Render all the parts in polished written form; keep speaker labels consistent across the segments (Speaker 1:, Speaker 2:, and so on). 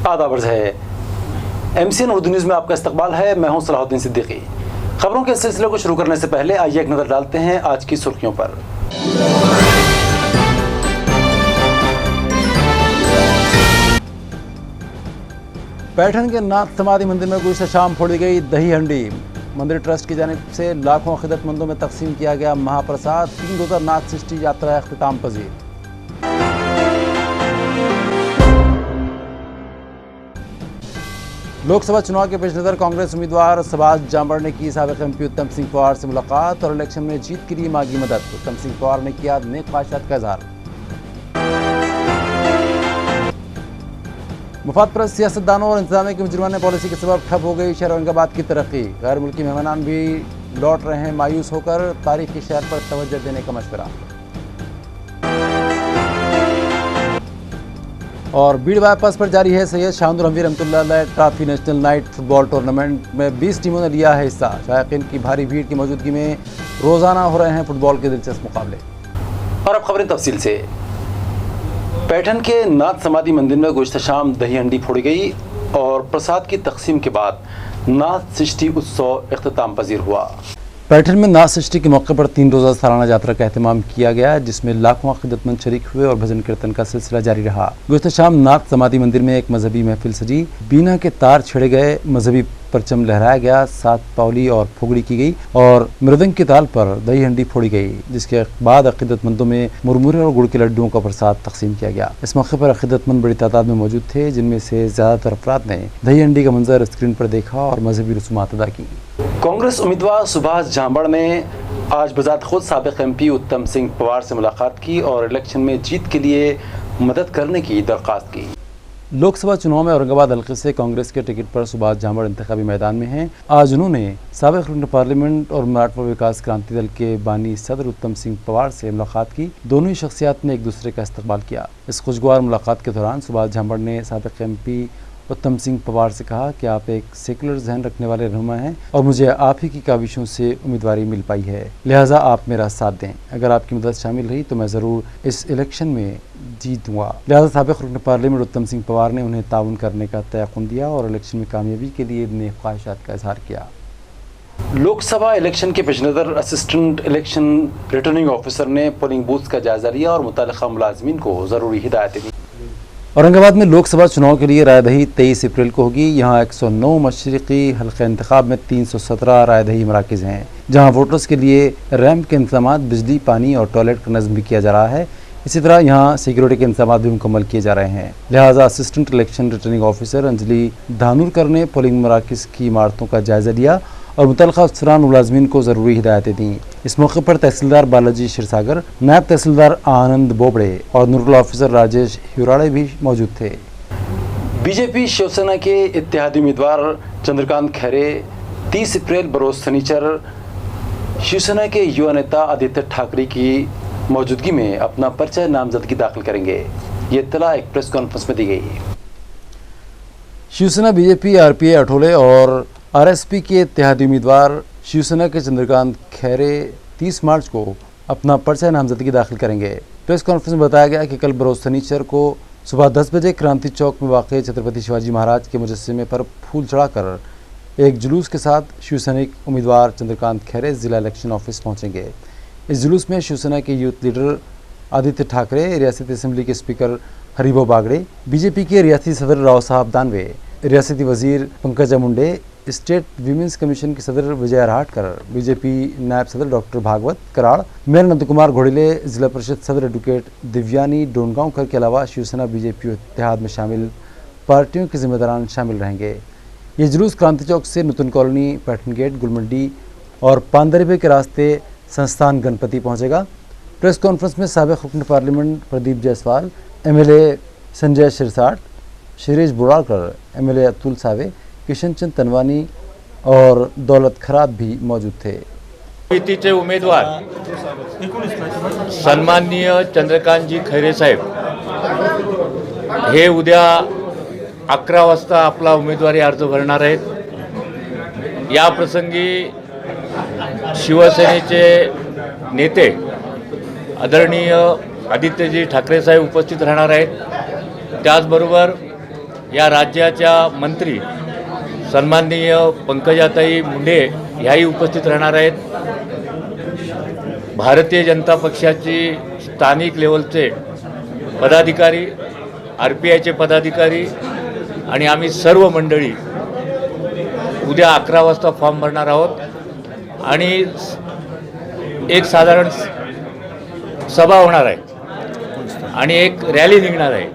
Speaker 1: आदाब अर्ज़ है। MCN उर्दू न्यूज़ में आपका इस्तकबाल है। मैं हूं सलाहुद्दीन सिद्दीकी। खबरों के सिलसिले को शुरू करने से पहले आइए एक नज़र डालते हैं आज की सुर्खियों पर। पैठन के नाथ समाधि मंदिर में गुज़श्ता शाम फोड़ी गई दही हंडी। मंदिर ट्रस्ट की जानिब से लाखों अक़ीदतमंदों में तकसीम किया गया महाप्रसाद। 3 रोज़ा नाथ सृष्टि यात्रा अख्तिताम पजीर। लोकसभा चुनाव के पेश नज़र कांग्रेस उम्मीदवार सुभाष जामड़ ने की साबिक़ MP उत्तम सिंह पवार से मुलाकात और इलेक्शन में जीत के लिए मांगी मदद। उत्तम सिंह पवार ने किया नेक ख्वाहिशात का इज़हार। मुफादपरस्त सियासतदानों और इंतजामिया की मुजरिमाना पॉलिसी के सबब ठप हो गई शहर औरंगाबाद की तरक्की। गैर मुल्की मेहमान भी लौट रहे हैं मायूस होकर। तारीखी शहर पर तवज्जो देने का मशवरा। और बीड़ बाईपास पर जारी है सैयद शाहनूर हमीद रहमतुल्लाह trophy national night football tournament में 20 टीमों ने लिया है हिस्सा। शायकीन की भारी भीड़ की मौजूदगी में रोजाना हो रहे हैं फुटबॉल के दिलचस्प मुकाबले। और अब खबरें तफसील से। पैठन के नाथ समाधि मंदिर में गुज़श्ता शाम दही हंडी फोड़ी गई और प्रसाद की तकसीम के बाद नाथ सृष्टि उत्सव इख्तिताम पजीर हुआ। पैठन में नाथ सृष्टि के मौके पर 3 रोज़ा सालाना यात्रा का एहतमाम किया गया, जिसमें लाखों अक़ीदतमंद शरीक हुए और भजन कीर्तन का सिलसिला जारी रहा। गुज़श्ता शाम नाथ समाधि मंदिर में एक मजहबी महफिल सजी। बीना के तार छेड़े गए, मजहबी परचम लहराया गया, 7 पावली और फुगड़ी की गई और मृदंग की ताल पर दही हंडी फोड़ी गई, जिसके बाद अक़ीदतमंदों में मुरमुरे और गुड़ के लड्डुओं का प्रसाद तकसीम किया गया। इस मौके पर अक़ीदतमंद बड़ी तादाद में मौजूद थे, जिनमें से ज़्यादातर अफराद ने दही हंडी का मंजर स्क्रीन पर देखा और मजहबी रसूमात अदा की। कांग्रेस उम्मीदवार सुभाष जामड़ ने आज बजात खुद साबिक़ MP उत्तम सिंह पवार से मुलाकात की और इलेक्शन में जीत के लिए मदद करने की दरख्वास्त की। लोकसभा चुनाव में औरंगाबाद हल्के से कांग्रेस के टिकट पर सुभाष जामड़ इंतखाबी मैदान में हैं। आज उन्होंने साबिक़ रुकन पार्लियामेंट और मराठा विकास क्रांति दल के बानी सदर उत्तम सिंह पवार से मुलाकात की। दोनों ही शख्सियात ने एक दूसरे का इस्तकबाल किया। इस खुशगवार मुलाकात के दौरान सुभाष जामड़ ने साबिक़ MP उत्तम सिंह पवार से कहा कि आप एक सेकुलर जहन रखने वाले रहनुमा हैं और मुझे आप ही की काविशों से उम्मीदवारी मिल पाई है, लिहाजा आप मेरा साथ दें। अगर आपकी मदद शामिल रही तो मैं ज़रूर इस इलेक्शन में जीतूंगा। लिहाजा साबिक़ रुकन पार्लियामेंट उत्तम सिंह पवार ने उन्हें ताउन करने का तयक़ुन दिया और इलेक्शन में कामयाबी के लिए नेक ख्वाहिशात का इज़हार किया। लोकसभा इलेक्शन के पेश नज़र असिस्टेंट इलेक्शन रिटर्निंग ऑफिसर ने पोलिंग बूथ का जायजा लिया और मुतल्लिक़ा मुलाज़मीन को ज़रूरी हिदायतें दी। औरंगाबाद में लोकसभा चुनाव के लिए रायदही 23 अप्रैल को होगी। यहाँ 109 मशरिकी हल्के इंतखाब में 317 रायदही मराकज़ हैं, जहाँ वोटर्स के लिए रैम्प के इंतजाम, बिजली, पानी और टॉयलेट का नज़्म भी किया जा रहा है। इसी तरह यहाँ सिक्योरिटी के इंतजाम भी मुकम्मल किए जा रहे हैं। लिहाजा assistant election returning officer Anjali Dhanurkar ने पोलिंग मराकज़ की इमारतों का जायजा लिया और मुतल्लिक़ा अफसरान मुलाज़मीन को ज़रूरी हिदायतें दी। इस मौके पर तहसीलदार बालाजी क्षीरसागर, नायब तहसीलदार आनंद बोबड़े और नूरुल ऑफिसर राजेश हिराड़े भी मौजूद थे। बीजेपी शिवसेना के इत्तेहादी उम्मीदवार चंद्रकांत खैरे 30 अप्रैल बरोज़ शनिचर शिवसेना के युवा नेता आदित्य ठाकरे की मौजूदगी में अपना पर्चा नामजदगी दाखिल करेंगे। ये इत्तला एक प्रेस कॉन्फ्रेंस में दी गई। शिवसेना, BJP, RPA अठोले और RSP के इत्तेहादी उम्मीदवार शिवसेना के चंद्रकांत खैरे 30 मार्च को अपना पर्चा नामजदगी दाखिल करेंगे। प्रेस कॉन्फ्रेंस में बताया गया कि कल बरोज़ शनिचर को सुबह 10 बजे क्रांति चौक में वाक़ छत्रपति शिवाजी महाराज के मुजस्समे पर फूल चढ़ाकर एक जुलूस के साथ शिवसैनिक उम्मीदवार चंद्रकांत खैरे ज़िला इलेक्शन ऑफिस पहुँचेंगे। इस जुलूस में शिवसेना के यूथ लीडर आदित्य ठाकरे, रियासती असम्बली के स्पीकर हरीबो बागड़े, BJP के रियासती सदर राव साहब दानवे, रियासती वज़ीर Pankaja Munde, state women's commission के सदर विजय अरहाटकर, BJP नायब सदर डॉक्टर भागवत कराड़, मेयर नंद कुमार घोड़िले, जिला परिषद सदर एडवोकेट दिव्यानी डोनगांवकर के अलावा शिवसेना BJP इत्तेहाद में शामिल पार्टियों के जिम्मेदारान शामिल रहेंगे। ये जुलूस क्रांति चौक से नूतन कॉलोनी, पैठन गेट, गुलमंडी और पांदरबे के रास्ते संस्थान गणपति पहुँचेगा। प्रेस कॉन्फ्रेंस में साबिक़ रुकन parliament Pradeep Jaiswal, MLA Sanjay Shirsat, Shirish Buradkar, MLA Atul Save, Kishan चंद तनवानी और दौलत खराब भी मौजूद थे।
Speaker 2: युतीचे उमेदवार सन्माननीय चंद्रकांतजी खैरे साहेब हे उद्या 11 वाजता आपला उमेदवारी अर्ज भरणार आहेत। या प्रसंगी शिवसेनेचे नेते आदरणीय आदित्यजी ठाकरे साहेब उपस्थित राहणार आहेत। त्याचबरोबर या राज्याच्या मंत्री सन्माननीय पंकजाताई मुंडे ह्याही उपस्थित राहणार आहेत. भारतीय जनता पक्षाची स्थानिक लेवलचे पदाधिकारी, RPIचे पदाधिकारी आणि आम्ही सर्व मंडळी उद्या 11 वाजता फॉर्म भरणार आहोत आणि एक साधारण सभा होणार आहे आणि एक रॅली निघणार आहे.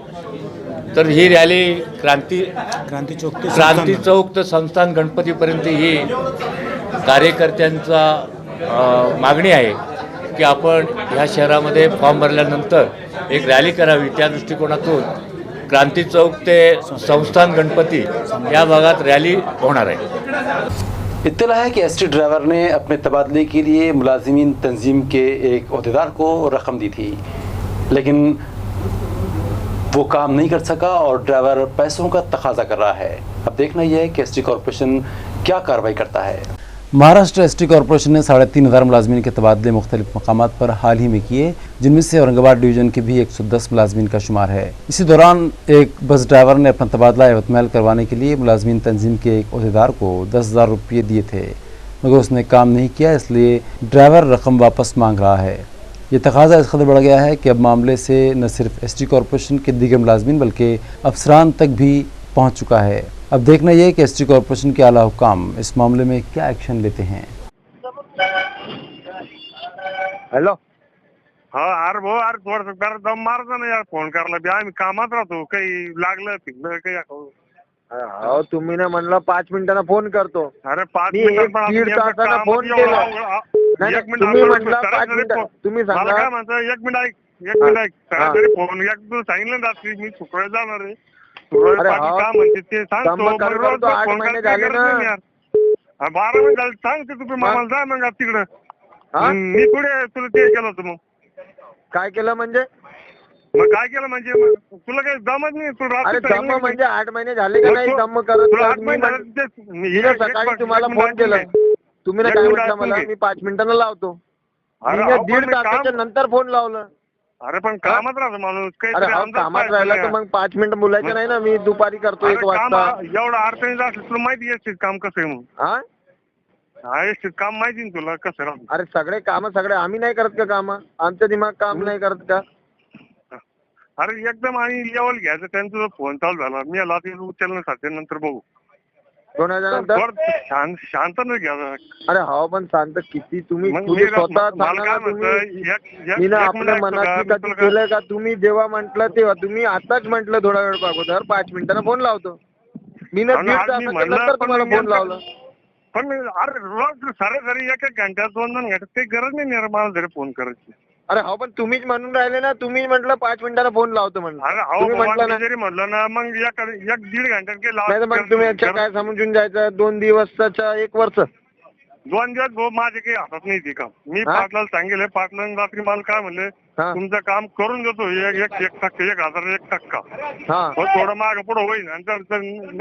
Speaker 2: तर ही रॅली क्रांती चौक ते संस्थान गणपतीपर्यंत ही कार्यकर्त्यांचा मागणी आहे की आपण ह्या शहरामध्ये फॉर्म भरल्यानंतर एक रॅली करावी. त्या दृष्टिकोनातून क्रांती चौक ते संस्थान गणपती या भागात रॅली होणार आहे.
Speaker 1: इत्तला है कि एसटी ड्राइवर ने अपने तबादले के लिए मुलाजिमीन तंजीम के एक अहदेदार को रकम दी थी, लेकिन वो काम नहीं कर सका और ड्राइवर पैसों का तकाजा कर रहा है. अब देखना यह है कि एसटी कॉरपोरेशन क्या कार्रवाई करता है. महाराष्ट्र एसटी कॉरपोरेशन ने 3500 मुलाजमीन के तबादले मुख्तलिफ मकामात पर हाल ही में किए, जिनमें से औरंगाबाद डिवीजन के भी 110 मुलाजमीन का शुमार है. इसी दौरान एक बस ड्राइवर ने अपना तबादला यवतमाल करवाने के लिए मुलाजमीन तंजीम के एक अहदेदार को 10,000 रुपये दिए थे, मगर उसने काम नहीं किया, इसलिए ड्राइवर रकम वापस मांग रहा है. ये तकाजा इस कदर बढ़ गया है कि अब मामले से न सिर्फ एसटी कॉरपोरेशन के दीगर मुलाजमीन बल्कि अफसरान तक भी पहुँच चुका है. अब देखना यह है कि एसटी कॉरपोरेशन के आला हुकाम इस मामले में क्या एक्शन लेते हैं.
Speaker 3: हॅलो. हा अरे भाऊ, अरे थोडस जरा दम मारता ना यार, फोन करायला बी आम्ही कामात राहतो, काही लागलं पिकलं काही.
Speaker 4: हो तुम्ही ना म्हणलं 5 मिनिटांना फोन करतो.
Speaker 3: अरे 5
Speaker 4: मी
Speaker 3: मिनिटं
Speaker 4: एक दीड तासाला फोन केला. नाही, तुम्ही म्हटलं 5 मिनिटं. तुम्ही
Speaker 3: मला
Speaker 4: सांगा
Speaker 3: काय म्हणतो, एक मिनिट ऐक सरासरी फोन एक तू सांगितलं रात्री मी शुक्रवारी जाणार आहे. शुक्रवारी
Speaker 4: अरे
Speaker 3: बाकी
Speaker 4: हो,
Speaker 3: काय म्हणते ते सांगतो.
Speaker 4: दम कर
Speaker 3: मग रोज
Speaker 4: करतो, 8
Speaker 3: फोन
Speaker 4: महिने
Speaker 3: करायची
Speaker 4: झाले
Speaker 3: गरज
Speaker 4: ना.
Speaker 3: नाही यार. 12 महिने झाले सांगते तुम्ही मामाला जा मग तिकडं.
Speaker 4: हा?
Speaker 3: मी पुढे तुला ते केलं होतं मग.
Speaker 4: काय केलं म्हणजे?
Speaker 3: मग काय केलं म्हणजे मग तुला काही जमत नाही. तू
Speaker 4: अरे
Speaker 3: रात्री
Speaker 4: दम म्हणजे 8 महिने झाले का नाही दम करत?
Speaker 3: तुला 8
Speaker 4: मी
Speaker 3: महिने
Speaker 4: म्हण-
Speaker 3: झाले ते-
Speaker 4: मी ना सकाळी तुम्हाला फोन केला, तुम्ही ना
Speaker 3: एक
Speaker 4: काय
Speaker 3: मिनिट
Speaker 4: म्हटलं
Speaker 3: ऐकून
Speaker 4: मला
Speaker 3: घे.
Speaker 4: मी 5 मिनिटांना लावतो.
Speaker 3: अरे
Speaker 4: मी ना
Speaker 3: अहो,
Speaker 4: 1.5
Speaker 3: पण मी काम-
Speaker 4: तासाच्या नंतर फोन लावलं.
Speaker 3: अरे पण कामात राहतो माणूस.
Speaker 4: अरे
Speaker 3: काहीतरी
Speaker 4: हो
Speaker 3: अंदाज
Speaker 4: कामात
Speaker 3: पाहिजे
Speaker 4: राहिला
Speaker 3: ना
Speaker 4: तर
Speaker 3: यार.
Speaker 4: मग 5 मिनिटं बोलायचं नाही ना. मी दुपारी करतो
Speaker 3: अरे
Speaker 4: 1
Speaker 3: काम
Speaker 4: वाजता.
Speaker 3: एवढं अडचणीचं असलं तुला माहिती आहे काम कसं आहे म्हणून.
Speaker 4: हा
Speaker 3: एसटीत काम माहिती ना तुला कसं राहतं.
Speaker 4: अरे सगळे काम सगळे आम्ही नाही करत का काम? आमचं दिमाग काम नाही करत का?
Speaker 3: अरे एकदम आणि लेवल घ्यायचं त्यांचा फोन चालू झाला. मी आला ते उचलण्यासाठी नंतर बघू.
Speaker 4: 2000
Speaker 3: थोडं शांत नाही घ्यायचं.
Speaker 4: अरे हो पण शांत किती तुम्ही
Speaker 3: मग
Speaker 4: तुम्ही
Speaker 3: मी
Speaker 4: स्वतः
Speaker 3: मला
Speaker 4: सांगा
Speaker 3: काय
Speaker 4: ना.
Speaker 3: म्हणतं,
Speaker 4: तुम्ही
Speaker 3: एक
Speaker 4: मी ना
Speaker 3: मिनिट
Speaker 4: आपल्या
Speaker 3: ऐकतो
Speaker 4: मनाची
Speaker 3: का?
Speaker 4: कधी केलं का? तुम्ही जेव्हा म्हटलं तेव्हा तुम्ही आताच म्हटलं थोडा वेळ अगोदर 5 मिनिटांना फोन लावतो. मी ना
Speaker 3: अहो,
Speaker 4: 1.5
Speaker 3: आज मी
Speaker 4: तासाच्या
Speaker 3: म्हणलं,
Speaker 4: नंतर
Speaker 3: पण
Speaker 4: तुम्हाला
Speaker 3: मी
Speaker 4: फोन लावला.
Speaker 3: पण मी अरे रोज सरासरी एक घंट्यात 2 घंट्यात काही गरज नाही यार मला जरी फोन करायची.
Speaker 4: अरे हो पण तुम्हीच म्हणून राहिले ना. तुम्ही म्हटलं 5 मिनिटाला फोन लावतो म्हणून.
Speaker 3: अरे अहो
Speaker 4: तुम्ही
Speaker 3: बाबा,
Speaker 4: म्हटलं
Speaker 3: मी
Speaker 4: ना.
Speaker 3: जरी म्हणलं ना मग एक 1-1.5 घंट्यात काही
Speaker 4: नाही तर मग तुम्ही याच्या काय समजून जायचं 2 दिवसाच्या 1 वर्ष.
Speaker 3: 2 दिवस भाऊ माझे काही हातात नाही ते काम. मी
Speaker 4: हा?
Speaker 3: पाटलाला सांगेल. पाटलाने रात्री मला काय म्हणले,
Speaker 4: हा
Speaker 3: तुमचं काम करून देतो 1% 1,001%.
Speaker 4: हा
Speaker 3: हो थोडं मागं पुढं होईल आणि जर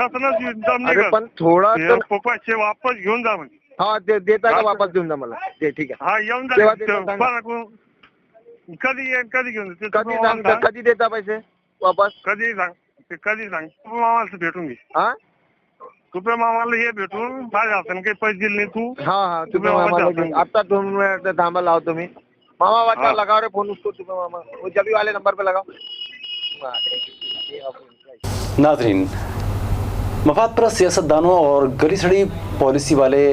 Speaker 3: नसनच
Speaker 4: अरे पण थोडा तर
Speaker 3: पैसे वापस घेऊन जा म्हणजे.
Speaker 4: हा देता का वापस देऊन द्या मला ते. ठीक आहे.
Speaker 3: हा येऊन
Speaker 4: केव्हा
Speaker 3: जा.
Speaker 4: देता सांगा?
Speaker 3: कधी घेऊन जा.
Speaker 4: कधी सांगता कधी देता पैसे वापस?
Speaker 3: कधी सांग ते कधी सांग. तू मामाला भेटून घे.
Speaker 4: हा
Speaker 3: तुझ्या मामाला हे भेटून माझ्या हाताने काही पैसे दिले नाही तू.
Speaker 4: हा हा तुम्ही मामाला घेऊन आता 2 मिनिट थांबा लावतो मी. मामा वाचा
Speaker 3: हाँ।
Speaker 4: लगाओ रे फोन उसको. तुम्हें मामा वो जबी वाले नंबर पे लगाओ.
Speaker 1: नाजरीन, मफाद परस्त सियासतदानों और गली सड़ी पॉलिसी वाले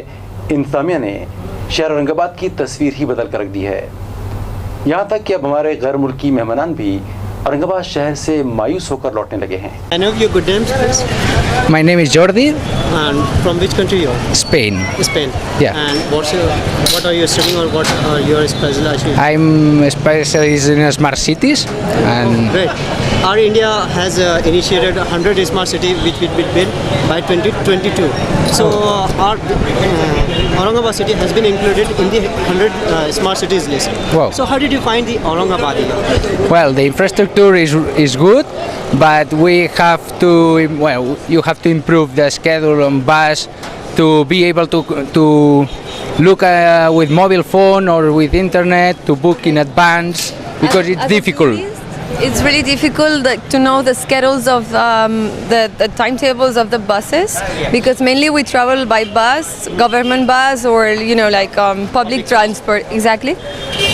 Speaker 1: इंतजामिया ने शहर औरंगाबाद की तस्वीर ही बदल कर रख दी है. यहाँ तक कि अब हमारे गैर मुल्की मेहमान भी औरंगाबाद शहर से मायूस होकर लौटने लगे हैं.
Speaker 5: I know your good names, please.
Speaker 6: My name is Jordi,
Speaker 5: And from which country you are?
Speaker 6: Spain.
Speaker 5: Spain.
Speaker 6: Yeah.
Speaker 5: And what are you studying or what are your specialization?
Speaker 6: I'm a specialist in smart cities, and
Speaker 5: Great. Our India has initiated 100 smart city which will be built by 2022. So our Aurangabad city has been included in the 100 smart cities list.
Speaker 6: Wow.
Speaker 5: So how did you find the Aurangabad?
Speaker 6: well, the infrastructure is good, but we have to you have to improve the schedule on bus to be able to look with mobile phone or with internet to book in advance because it's difficult.
Speaker 7: it's really difficult to know the schedules of the timetables of the buses, because mainly we travel by bus, government bus, or public transport. Exactly.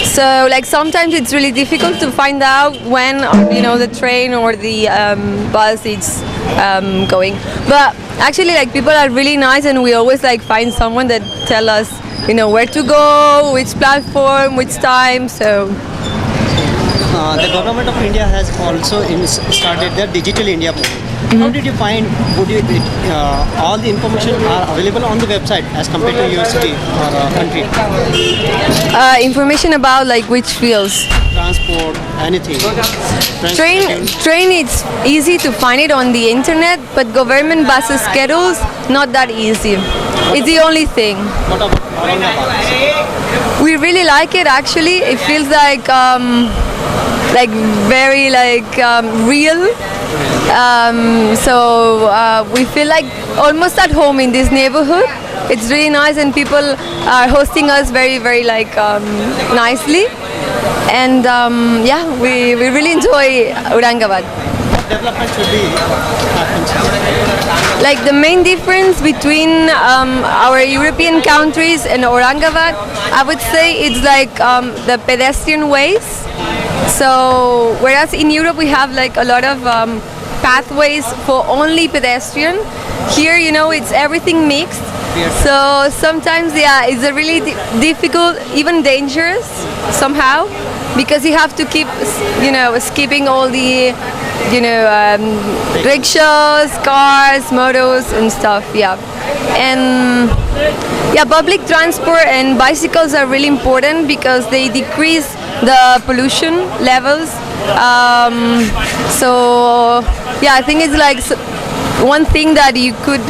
Speaker 7: So like sometimes it's really difficult to find out when the train or the bus is going. But actually, like, people are really nice, and we always like find someone that tell us where to go, which platform, which time. So
Speaker 5: The government of India has also started the Digital India movement. How did you find, all the information are available on the website as compared to your city or country?
Speaker 7: information about like which fields?
Speaker 5: Transport, anything.
Speaker 7: Train, it's easy to find it on the internet, but government buses schedules, not that easy. It's the only thing.
Speaker 5: What about Aurangabad?
Speaker 7: We really like it actually. It feels like very real. We feel like almost at home in this neighborhood. It's really nice, and people are hosting us very nicely. And we really enjoy Aurangabad.
Speaker 5: What development should be happened?
Speaker 7: Like the main difference between our European countries and Aurangabad, I would say it's like the pedestrian ways. So whereas in Europe we have like a lot of pathways for only pedestrian, here it's everything mixed. So sometimes it's a really difficult, even dangerous somehow, because you have to keep skipping all the rickshaws, cars, motos and stuff. And public transport and bicycles are really important because they decrease the pollution levels. I think it's like one thing that you could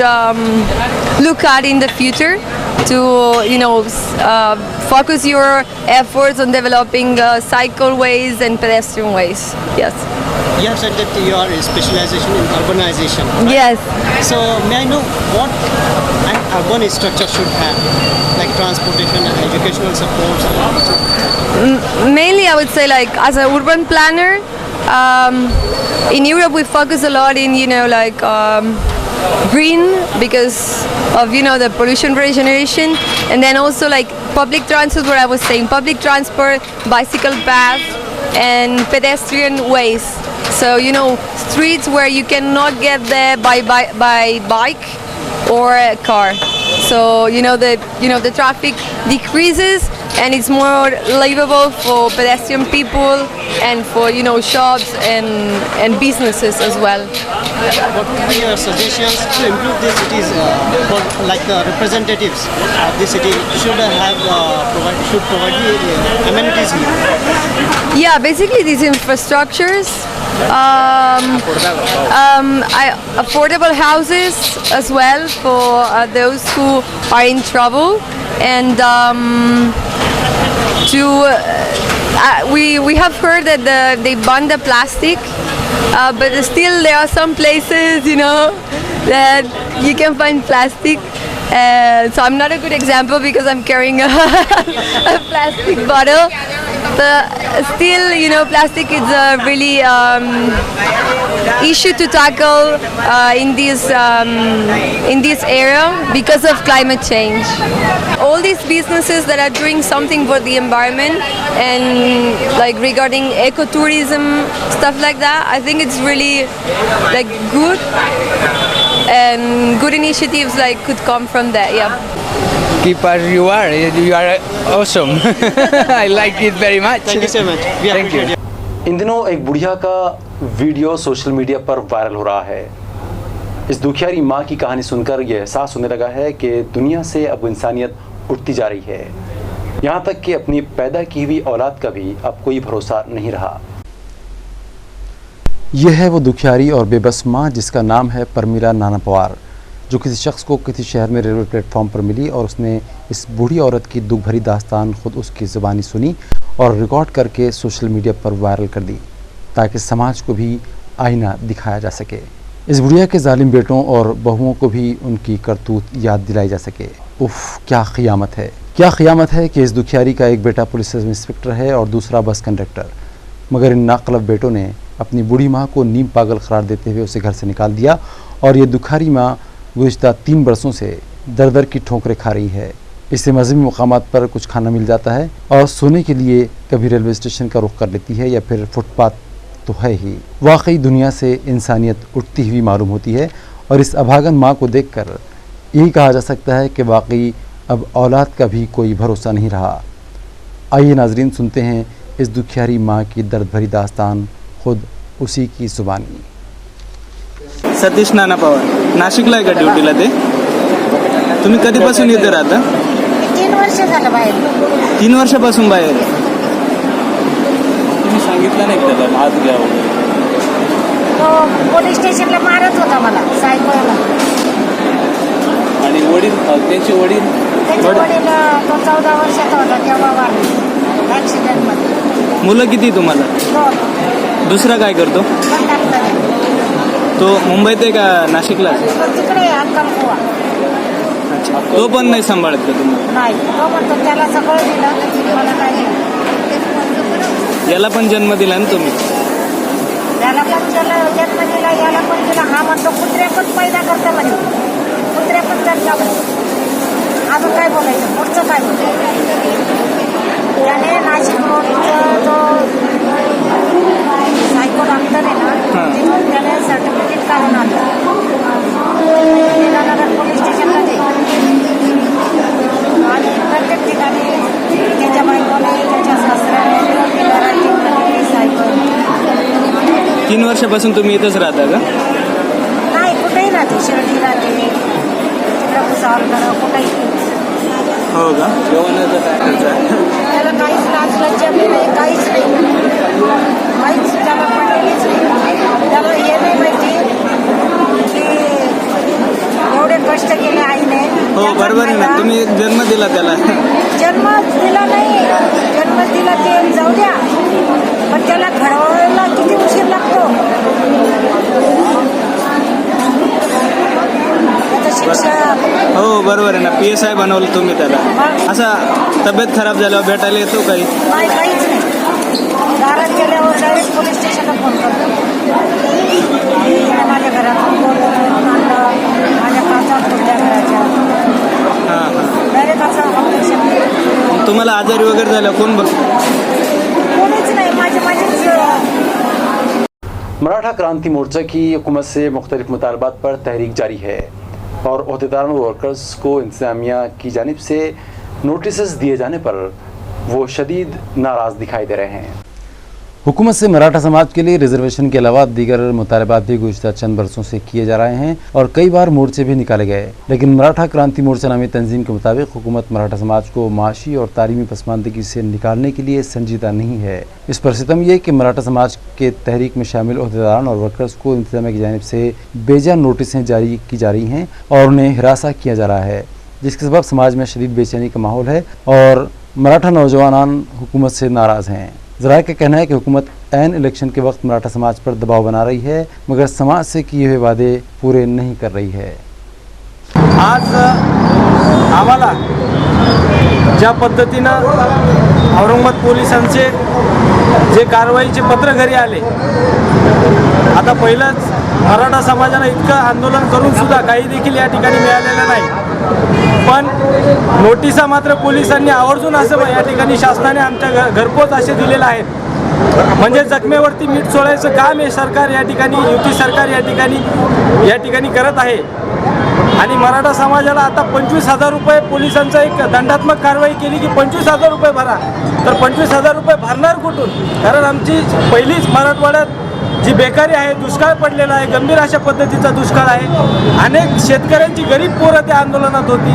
Speaker 7: look at in the future to focus your efforts on developing cycleways and pedestrian ways. Yes.
Speaker 5: You have said that you are a specialization in urbanization. Right?
Speaker 7: Yes.
Speaker 5: So may I know what an urban structure should have, like transportation and educational supports?
Speaker 7: Mainly, I would say, like, as an urban planner, in Europe we focus a lot in green because of the pollution regeneration, and then also like public transport, what I was saying, public transport, bicycle paths and pedestrian ways. So streets where you cannot get there by bike or a car. So the traffic decreases and it's more livable for pedestrian people and for shops and businesses as well.
Speaker 5: What would be your suggestions to improve the cities? Representatives of the city should provide the amenities here.
Speaker 7: Yeah, basically these infrastructures, affordable houses as well for those who are in trouble, and we have heard that they ban the plastic, but still there are some places that you can find plastic. So I'm not a good example because I'm carrying a plastic bottle, but still plastic is a really issue to tackle in this area because of climate change. All these businesses that are doing something for the environment and like regarding ecotourism, stuff like that, I think it's really like good, and good initiatives like could come from that.
Speaker 6: Keep as you are awesome. I like it very much.
Speaker 5: Thank you so much. We appreciate it.
Speaker 1: इन दिनों एक बुढ़िया का video social media पर viral हो रहा है। इस दुखियारी माँ की कहानी सुनकर यह एहसास होने लगा है कि दुनिया से अब इंसानियत उठती जा रही है। यहाँ तक कि अपनी पैदा की हुई औलाद का भी अब कोई भरोसा नहीं रहा। यह है वो दुखियारी और बेबस माँ जिसका नाम है परमिला नाना पवार, जो किसी शख्स को किसी शहर में रेलवे प्लेटफॉर्म पर मिली और उसने इस बूढ़ी औरत की दुख भरी दास्तान खुद उसकी ज़ुबानी सुनी और रिकॉर्ड करके सोशल मीडिया पर वायरल कर दी ताकि समाज को भी आईना दिखाया जा सके। इस बुढ़िया के जालिम बेटों और बहुओं को भी उनकी करतूत याद दिलाई जा सके। उफ, क्या क़यामत है कि इस दुखियारी का एक बेटा पुलिस इंस्पेक्टर है और दूसरा बस कंडक्टर। मगर इन नाकलब बेटों ने अपनी बूढ़ी माँ को नीम पागल करार देते हुए उसे घर से निकाल दिया और ये दुखारी माँ गुज़िश्ता 3 बरसों से दर दर की ठोकरें खा रही है। इसे मजहबी मुकामात पर कुछ खाना मिल जाता है और सोने के लिए कभी रेलवे स्टेशन का रुख कर लेती है या फिर फुटपाथ तो है ही। वाकई दुनिया से इंसानियत उठती हुई मालूम होती है और इस अभागन माँ को देखकर यही कहा जा सकता है कि वाकई अब औलाद का भी कोई भरोसा नहीं रहा। आइए नाजरीन सुनते हैं इस दुखियारी माँ की दर्द भरी दास्तान खुद उसी की जुबानी।
Speaker 8: सतीश नाना पवार, नाशिकला आहे का ड्युटीला ते? तुम्ही कधीपासून इथे राहता?
Speaker 9: 3 वर्ष झालं बाहेर.
Speaker 8: 3 वर्षापासून बाहेर.
Speaker 10: तुम्ही सांगितलं नाही का त्याला हात घ्या वगैरे?
Speaker 9: तो पोलीस स्टेशनला मारत होता मला सायकलला.
Speaker 10: आणि वडील त्यांचे वडील
Speaker 9: त्याचे वडील तो 14 वर्षाचा होता तेव्हा वारले ॲक्सिडेंटमध्ये.
Speaker 8: मुलं किती तुम्हाला?
Speaker 9: 2
Speaker 8: दुसरा काय करतो?
Speaker 9: कंडक्टर आहे.
Speaker 8: तो मुंबईत आहे का नाशिकला?
Speaker 9: तो तिकडे कंकुवा.
Speaker 8: अच्छा, तो पण नाही सांभाळत का तुम्ही?
Speaker 9: नाही, तो म्हणतो त्याला सगळं दिलं मला काही नाही.
Speaker 8: याला पण जन्म दिला ना तुम्ही?
Speaker 9: त्याला पण जन्म दिला, याला पण दिला. हा म्हणतो कुत्र्या पण पैदा करतो म्हणे, कुत्र्या पण जन्म म्हणे. अजून काय बोलायचं, पुढचं काय बोलायचं? त्याने नाशिक रोडचं जो सायको डॉक्टर आहे ना तिथून त्याने सर्टिफिकेट काढून आणलं. नगर पोलीस स्टेशनला ते आणि प्रत्येक ठिकाणी त्याच्या बायकोने त्याच्या सासऱ्याने सायको.
Speaker 8: 3 वर्षापासून तुम्ही इथंच राहता का?
Speaker 9: नाही, कुठेही राहते, शिर्डी राहते, तिकडं भुसावळकडं कुठेही.
Speaker 8: हो का? जेवणाचं काय?
Speaker 9: त्याला काहीच लाज लज्जा नाही, काहीच नाही, काहीच त्याला पडलेलीच नाही. त्याला हे नाही माहिती की एवढे कष्ट केले आईने.
Speaker 8: हो बरोबर आहे ना, तुम्ही जन्म दिला त्याला.
Speaker 9: जन्म दिला नाही, जन्म दिला ते जाऊ द्या, पण त्याला घडवायला किती उशीर लागतो. त्याचं शिक्षण.
Speaker 8: हो बरोबर आहे ना, PSI बनवलं तुम्ही त्याला. असा तब्येत खराब झाल्यावर भेटायला येतो काही?
Speaker 9: नाही, काहीच नाही. दारात गेल्यावर डायरेक्ट पोलीस स्टेशनला फोन करतो. माझ्या घरातून बोलून आणलं, माझ्या काचा फुटल्या घराच्या.
Speaker 8: हां हां.
Speaker 9: डायरेक्ट असं ऑपरेशन.
Speaker 8: तुम्हाला आजारी वगैरे झालं कोण बघ?
Speaker 9: कोणीच नाही, माझीच.
Speaker 1: मराठा क्रांति मोर्चा की हुकूमत से मुख्तलिफ मुतालबात पर तहरीक जारी है और अहदेदारों और वर्कर्स को इंतजामिया की जानिब से नोटिस दिए जाने पर वो शदीद नाराज़ दिखाई दे रहे हैं। हुकूमत से मराठा समाज के लिए रिजर्वेशन के अलावा दीगर मुतालबात भी गुज़िश्ता चंद बरसों से किए जा रहे हैं और कई बार मोर्चे भी निकाले गए, लेकिन मराठा क्रांति मोर्चा नामी तंजीम के मुताबिक हुकूमत मराठा समाज को माशी और तालीमी पसमानदगी से निकालने के लिए संजीदा नहीं है। इस पर सितम यह कि मराठा समाज के तहरीक में शामिल अहदेदारान और वर्कर्स को इंतजामिया की जानिब से बेजा नोटिसें जारी की जा रही हैं और उन्हें हिरासा किया जा रहा है, जिसके सबब समाज में शदीद बेचैनी का माहौल है और मराठा नौजवान हुकूमत से नाराज़ हैं। ज़राए का कहना है कि हुकूमत ऐन इलेक्शन के वक्त मराठा समाज पर दबाव बना रही है, मगर समाज से किए हुए वादे पूरे नहीं कर रही है।
Speaker 8: आज आम्हाला ज्या पद्धतीनं औरंगाबाद पोलिसांचे जे कारवाईचे पत्र घरी आले, आता पहिलंच मराठा समाजाला इतकं आंदोलन करून सुद्धा काही देखील या ठिकाणी मिळालेलं नाही, पण नोटिसा मात्र पोलिसांनी आवर्जून असं या ठिकाणी शासनाने आमच्या घरपोच असे दिलेले आहेत. म्हणजे जखमेवरती मीठ चोळायचं काम हे सरकार या ठिकाणी, युती सरकार या ठिकाणी करत आहे. आणि मराठा समाजाला आता 25,000 रुपये पोलिसांचा एक दंडात्मक कारवाई केली की 25,000 रुपये भरा, तर 25,000 रुपये भरणार कुठून? कारण आमची पहिलीच मराठवाड्यात जी बेकारी आहे, दुष्काळ पडलेला आहे, गंभीर अशा पद्धतीचा दुष्काळ आहे. अनेक शेतकऱ्यांची गरीब पोरं त्या आंदोलनात होती,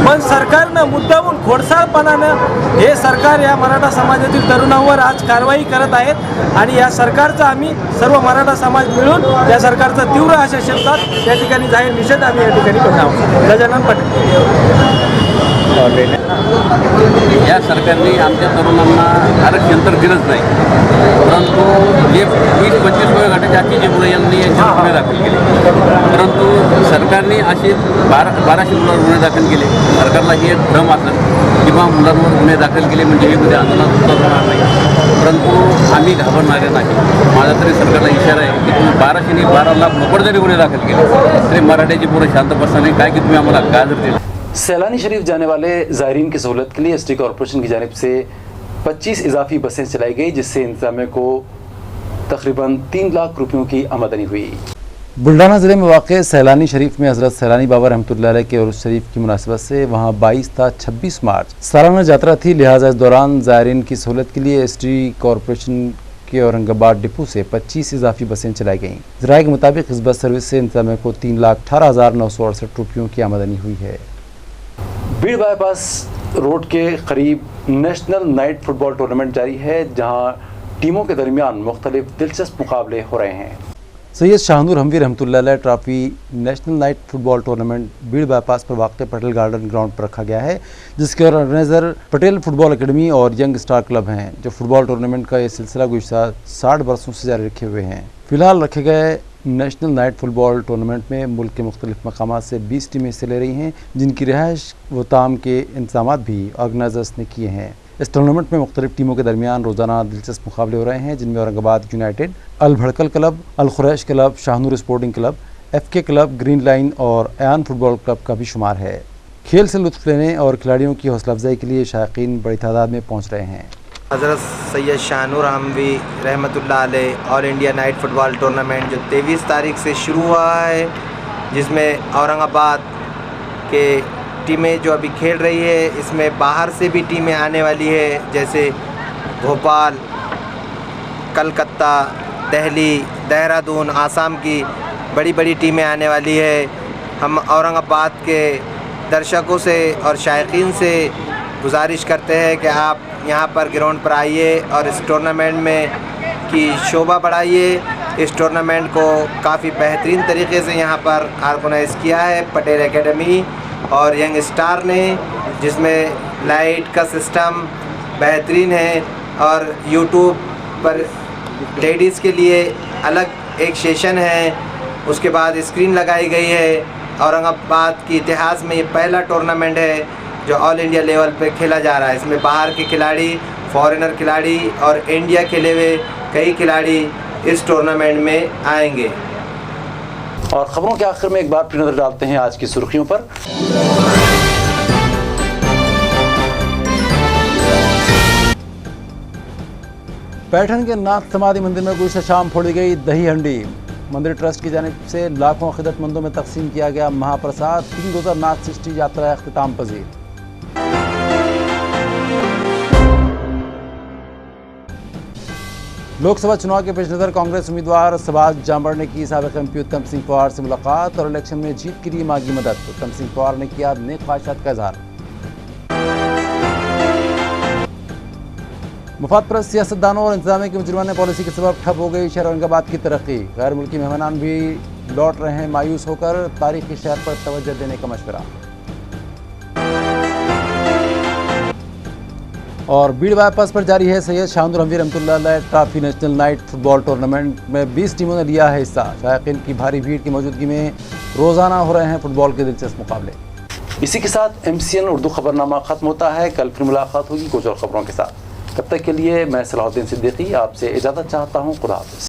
Speaker 8: पण सरकारनं मुद्दामून खोडसाळपणानं हे सरकार या मराठा समाजातील तरुणांवर आज कारवाई करत आहेत आणि या सरकारचा आम्ही सर्व मराठा समाज मिळून या सरकारचा तीव्र अशा शब्दात या ठिकाणी जाहीर निषेध आम्ही या ठिकाणी करत आहोत. गजानन पाटील.
Speaker 10: या सरकारने आमच्या तरुणांना आरक्षण तर दिलंच नाही, परंतु जे 20-25 वयोगटाच्या जी मुलं यांनी यांच्यावर गुन्हे दाखल केले, परंतु सरकारने असे 1200 मुलांवर गुन्हे दाखल केले. सरकारला ही एक भ्रम असेल किंवा मुलांवर गुन्हे दाखल केले म्हणजे हे उद्या आंदोलन होणार नाही, परंतु आम्ही घाबरणारे नाही. माझा तरी सरकारला इशारा आहे की तुम्ही 1200 आणि 12 लाख लोक जरी गुन्हे दाखल केले तरी मराठ्याची पोरं शांत बसणार काय की तुम्ही आम्हाला गाजर दिले.
Speaker 1: सैलानी शरीफ जाने वाले ज़ायरीन की सहूलत के लिए एसटी कॉरपोरेशन की जानिब से 25 इजाफी बसें चलाई गई, जिससे इंतजामिया को तकरीबन 3 लाख रुपयों की आमदनी हुई. बुल्ढाना ज़िले में वाक़ सैलानी शरीफ में हज़रत सैलानी बाबा रहमतुल्लाह अलैह के उर्स शरीफ की मुनासिबत से वहाँ 22 था 26 मार्च सालाना यात्रा थी. लिहाजा इस दौरान ज़ायरीन की सहूलत के लिए एसटी कॉरपोरेशन के औरंगाबाद डिपो से 25 इजाफी बसें चलाई गईं. ज़राए के मुताबिक इस बस सर्विस से इंतजामिया को 3,18,968 रुपयों की आमदनी हुई है. भीड़ बाईपास रोड के करीब नेशनल नाइट फुटबॉल टूर्नामेंट जारी है, जहां टीमों के दरमियान मुख्तलिफ दिलचस्प मुकाबले हो रहे हैं. सैयद शाहनूर हमवी रहमतुल्लाह अलैह trophy national night football tournament भीड़ बाईपास पर वाक़ पटेल गार्डन ग्राउंड पर रखा गया है, जिसके ऑर्गेनाइज़र पटेल फुटबॉल एकेडमी और यंग स्टार क्लब हैं, जो फुटबॉल टूर्नामेंट का ये सिलसिला गुज़श्ता 60 बरसों से जारी रखे हुए हैं. फ़िलहाल रखे गए नेशनल नाइट फुटबॉल टूर्नामेंट में मुल्क के मुख्तलिफ मकामात से 20 टीमें हिस्से ले रही हैं, जिनकी रिहाइश व ताम के इंतजाम भी ऑर्गेनाइजर्स ने किए हैं. इस टूर्नामेंट में मुख्तलिफ टीमों के दरमियान रोज़ाना दिलचस्प मुकाबले हो रहे हैं, जिनमें Aurangabad united, Al Bhadkal club, Al Khuraish club, Shahnoor sporting club, FK club, green line और अयान फुटबॉल क्लब का भी शुमार है. खेल से लुत्फ़ लेने और खिलाड़ियों की हौसला अफजाई के लिए शायकीन बड़ी तादाद में पहुँच रहे हैं.
Speaker 4: हज़रत सैयद शाहनूर हमवी रहमतुल्लाह अलैह all India night football tournament जो 23 तारीख से शुरू हुआ है, जिसमें औरंगाबाद के टीमें जो अभी खेल रही है, इसमें बाहर से भी टीमें आने वाली है, जैसे भोपाल, कलकत्ता, दिल्ली, देहरादून, आसाम की बड़ी बड़ी टीमें आने वाली है. हम औरंगाबाद के दर्शकों से और शायकीन से गुजारिश करते हैं कि आप यहाँ पर ग्राउंड पर आइए और इस टूर्नामेंट में की शोभा बढ़ाइए. इस टूर्नामेंट को काफ़ी बेहतरीन तरीके से यहाँ पर ऑर्गेनाइज़ किया है पटेल एकेडमी और यंग स्टार ने, जिसमें लाइट का सिस्टम बेहतरीन है और यूट्यूब पर लेडीज़ के लिए अलग एक सेशन है. उसके बाद स्क्रीन लगाई गई है. औरंगाबाद के इतिहास में ये पहला टूर्नामेंट है जो ऑल इंडिया लेवल पे खेला जा रहा है. इसमें बाहर के खिलाड़ी, फॉरेनर खिलाड़ी और इंडिया खेले हुए कई खिलाड़ी इस टूर्नामेंट में आएंगे.
Speaker 1: और ख़बरों के आखिर में एक बार फिर नज़र डालते हैं आज की सुर्खियों पर. पैठन के नाथ समाधि मंदिर में गुज़श्ता शाम फोड़ी गई दही हंडी. मंदिर ट्रस्ट की जानिब से लाखों अक़ीदतमंदों में तकसीम किया गया महाप्रसाद. 3 रोज़ा नाथ सृष्टि यात्रा अख्तिताम पजीर. लोकसभा चुनाव के पेश नज़र कांग्रेस उम्मीदवार सबाज जामर ने की साबिक़ MP उत्तम सिंह पवार से मुलाकात और इलेक्शन में जीत के लिए मांगी मदद. उत्तम सिंह पवार ने किया नेक ख्वाहिशात का इज़हार. मुफादपरस्त सियासतदानों और इंतजामिया की मुजरिमाना पॉलिसी के सबब ठप हो गई शहर औरंगाबाद की तरक्की. गैर मुल्की मेहमान भी लौट रहे हैं मायूस होकर. तारीखी शहर पर तवज्जो देने का मशवरा. और भीड़ बाईपास पर जारी है सैयद शाहनूर हमवी रहमतुल्लाह अलैह trophy national night football tournament में 20 टीमों ने लिया है हिस्सा. शायकीन की भारी भीड़ की मौजूदगी में रोज़ाना हो रहे हैं फुटबॉल के दिलचस्प मुकाबले. इसी के साथ MCN उर्दू खबरनामा ख़त्म होता है. कल फिर मुलाकात होगी कुछ और ख़बरों के साथ. तब तक के लिए मैं सलाहुद्दीन सिद्दीकी आपसे इजाज़त चाहता हूँ. खुदा हाफ़िज़.